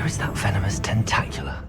is that venomous tentacula?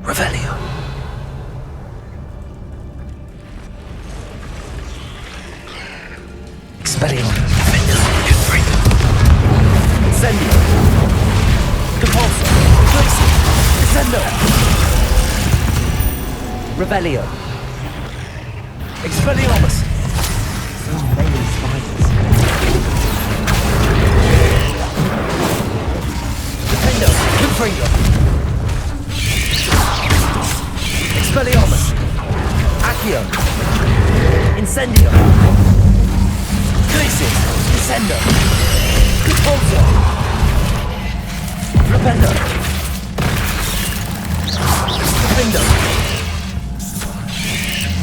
Revelio. Expelliarmus. Incendio. Compulso. Eclipse. Descendo. Revelio. Expelliarmus. So many spiders. Defendo. Confringo. Expelliarmus. Accio. Incendio. Glacius. Descendo. Compulso. Rependo. Defendo.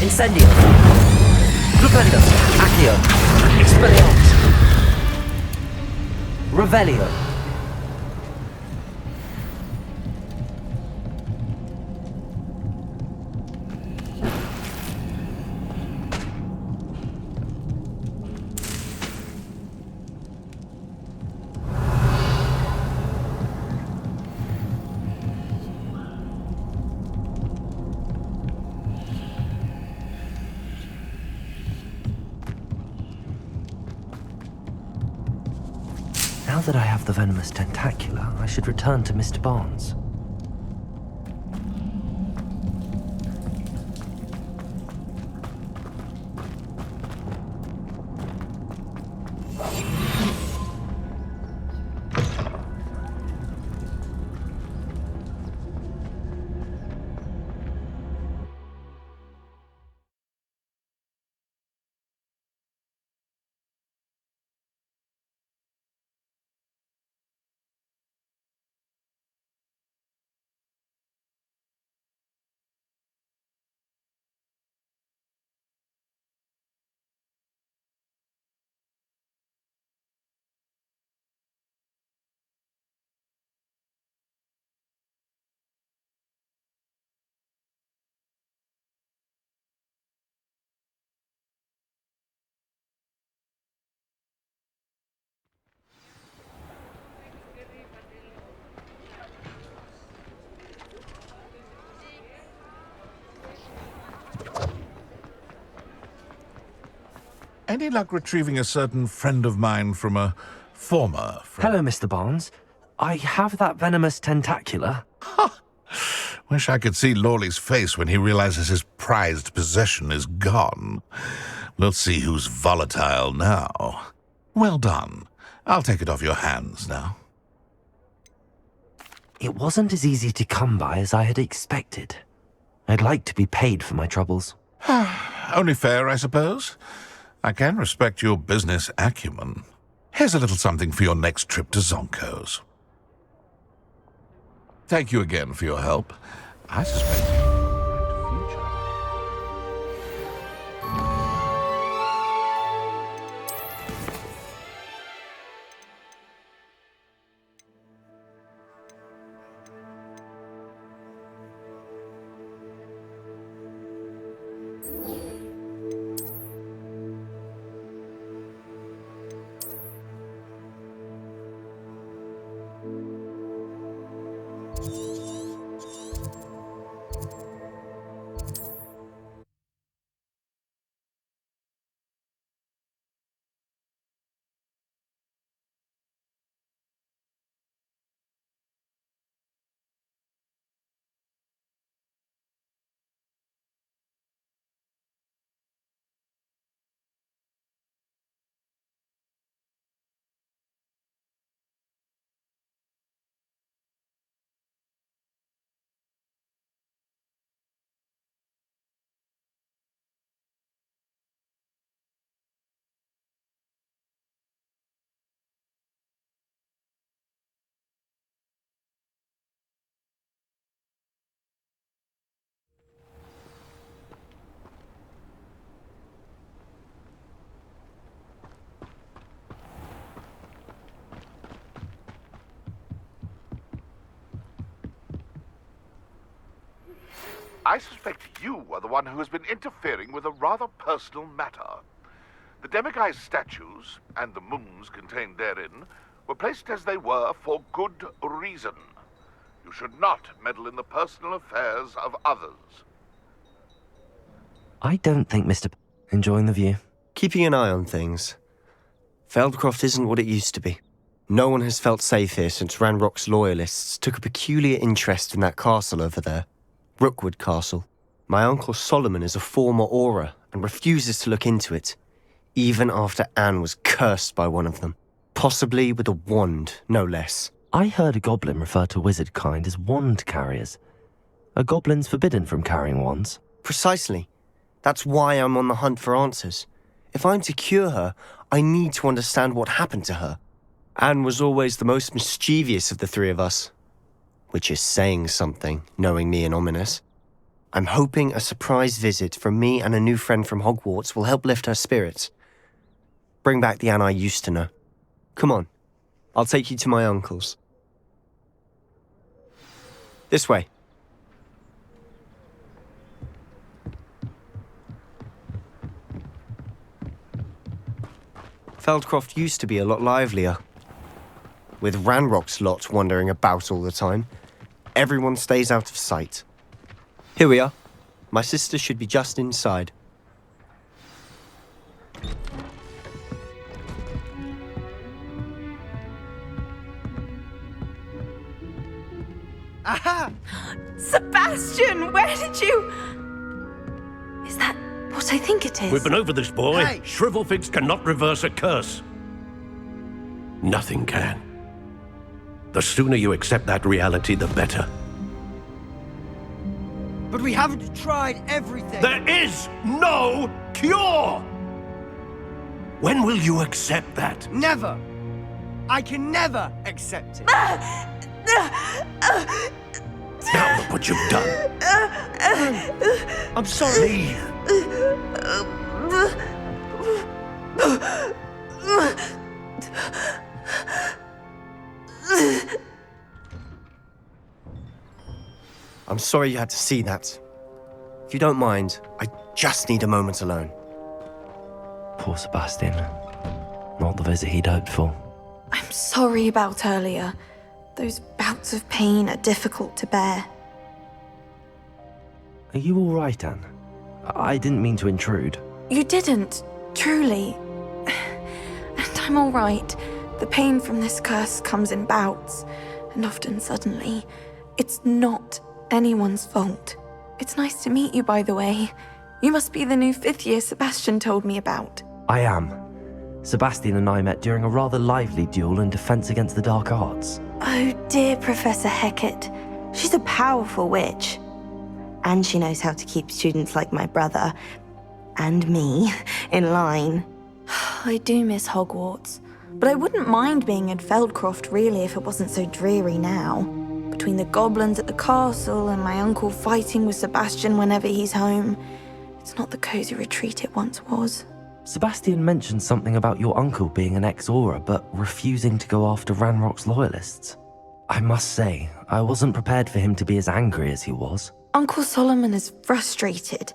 Incendio. Rependo. Accio. Expelliarmus. Revelio. Now that I have the venomous tentacula, I should return to Mr. Barnes. Any luck retrieving a certain friend of mine from a former friend? Hello, Mr. Barnes. I have that venomous tentacula. Wish I could see Lawley's face when he realizes his prized possession is gone. We'll see who's volatile now. Well done. I'll take it off your hands now. It wasn't as easy to come by as I had expected. I'd like to be paid for my troubles. Only fair, I suppose. I can respect your business acumen. Here's a little something for your next trip to Zonko's. Thank you again for your help. I suspect you have a bright future. I suspect you are the one who has been interfering with a rather personal matter. The demiguise statues, and the moons contained therein, were placed as they were for good reason. You should not meddle in the personal affairs of others. I don't think Mr. Enjoying the view. Keeping an eye on things. Feldcroft isn't what it used to be. No one has felt safe here since Ranrock's loyalists took a peculiar interest in that castle over there. Rookwood Castle. My uncle Solomon is a former Auror and refuses to look into it, even after Anne was cursed by one of them. Possibly with a wand, no less. I heard a goblin refer to wizard kind as wand carriers. Are goblins forbidden from carrying wands? Precisely. That's why I'm on the hunt for answers. If I'm to cure her, I need to understand what happened to her. Anne was always the most mischievous of the three of us. Which is saying something, knowing me and Ominous. I'm hoping a surprise visit from me and a new friend from Hogwarts will help lift her spirits. Bring back the Anne I used to know. Come on, I'll take you to my uncle's. This way. Feldcroft used to be a lot livelier. With Ranrock's lot wandering about all the time, everyone stays out of sight. Here we are. My sister should be just inside. Aha! Sebastian, where did you... Is that what I think it is? We've been over this, boy. Hey! Shrivelfigs cannot reverse a curse. Nothing can. The sooner you accept that reality, the better. But we haven't tried everything. There is no cure! When will you accept that? Never. I can never accept it. Now look what you've done. I'm sorry. Leave. I'm sorry you had to see that. If you don't mind, I just need a moment alone. Poor Sebastian. Not the visit he'd hoped for. I'm sorry about earlier. Those bouts of pain are difficult to bear. Are you all right, Anne? I didn't mean to intrude. You didn't, truly. And I'm all right. The pain from this curse comes in bouts, and often suddenly. It's not anyone's fault. It's nice to meet you, by the way. You must be the new 5th year Sebastian told me about. I am. Sebastian and I met during a rather lively duel in Defense Against the Dark Arts. Oh, dear Professor Hecat. She's a powerful witch. And she knows how to keep students like my brother, and me, in line. I do miss Hogwarts, but I wouldn't mind being in Feldcroft, really, if it wasn't so dreary now. Between the goblins at the castle and my uncle fighting with Sebastian whenever he's home, it's not the cozy retreat it once was. Sebastian mentioned something about your uncle being an ex-Auror, but refusing to go after Ranrock's loyalists. I must say, I wasn't prepared for him to be as angry as he was. Uncle Solomon is frustrated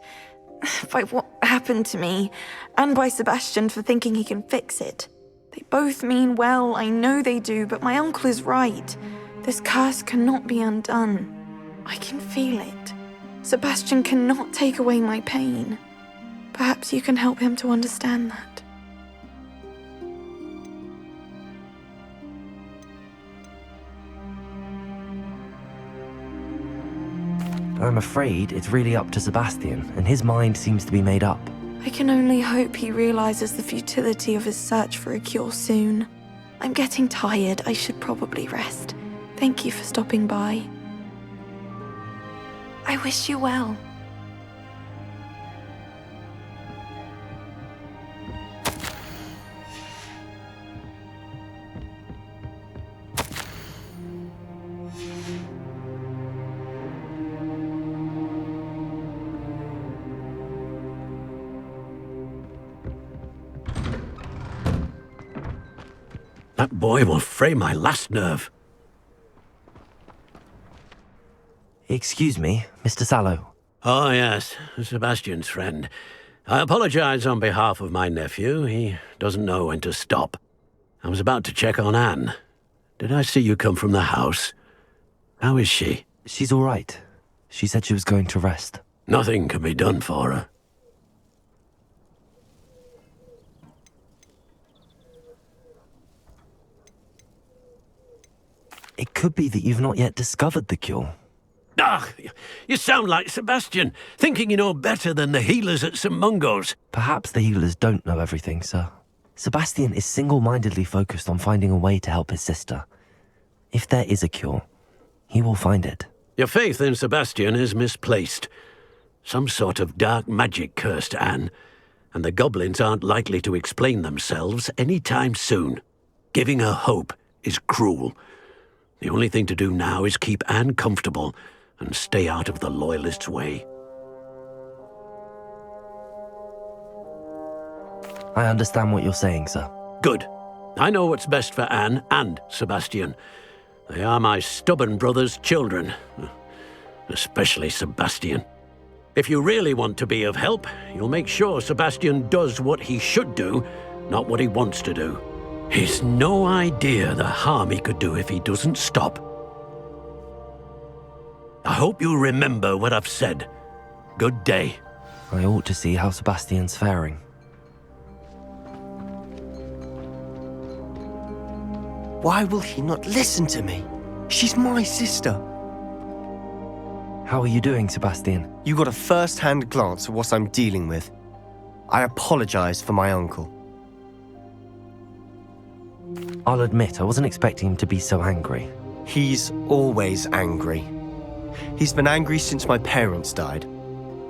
by what happened to me, and by Sebastian for thinking he can fix it. They both mean well, I know they do, but my uncle is right. This curse cannot be undone. I can feel it. Sebastian cannot take away my pain. Perhaps you can help him to understand that. I'm afraid it's really up to Sebastian, and his mind seems to be made up. I can only hope he realizes the futility of his search for a cure soon. I'm getting tired. I should probably rest. Thank you for stopping by. I wish you well. That boy will fray my last nerve. Excuse me, Mr. Sallow. Oh, yes, Sebastian's friend. I apologize on behalf of my nephew. He doesn't know when to stop. I was about to check on Anne. Did I see you come from the house? How is she? She's all right. She said she was going to rest. Nothing can be done for her. It could be that you've not yet discovered the cure. Ah, you sound like Sebastian, thinking you know better than the healers at St. Mungo's. Perhaps the healers don't know everything, sir. Sebastian is single-mindedly focused on finding a way to help his sister. If there is a cure, he will find it. Your faith in Sebastian is misplaced. Some sort of dark magic cursed Anne, and the goblins aren't likely to explain themselves any time soon. Giving her hope is cruel. The only thing to do now is keep Anne comfortable and stay out of the Loyalists' way. I understand what you're saying, sir. Good. I know what's best for Anne and Sebastian. They are my stubborn brother's children. Especially Sebastian. If you really want to be of help, you'll make sure Sebastian does what he should do, not what he wants to do. He's no idea the harm he could do if he doesn't stop. I hope you remember what I've said. Good day. I ought to see how Sebastian's faring. Why will he not listen to me? She's my sister. How are you doing, Sebastian? You got a first-hand glance at what I'm dealing with. I apologize for my uncle. I'll admit, I wasn't expecting him to be so angry. He's always angry. He's been angry since my parents died.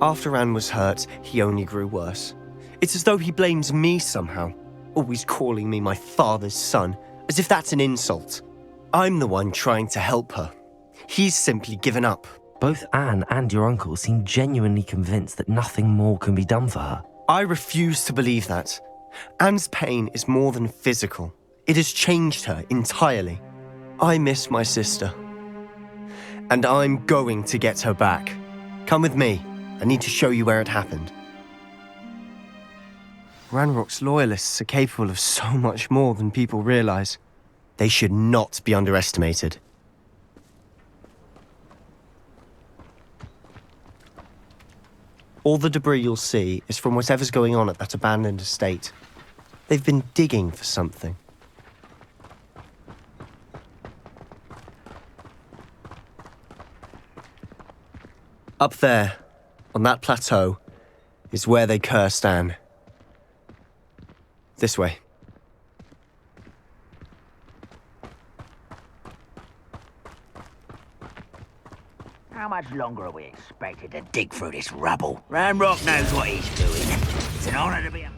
After Anne was hurt, he only grew worse. It's as though he blames me somehow, always calling me my father's son, as if that's an insult. I'm the one trying to help her. He's simply given up. Both Anne and your uncle seem genuinely convinced that nothing more can be done for her. I refuse to believe that. Anne's pain is more than physical. It has changed her entirely. I miss my sister. And I'm going to get her back. Come with me. I need to show you where it happened. Ranrock's loyalists are capable of so much more than people realize. They should not be underestimated. All the debris you'll see is from whatever's going on at that abandoned estate. They've been digging for something. Up there, on that plateau, is where they cursed Anne. This way. How much longer are we expected to dig through this rubble? Ranrock knows what he's doing. It's an honor to be a...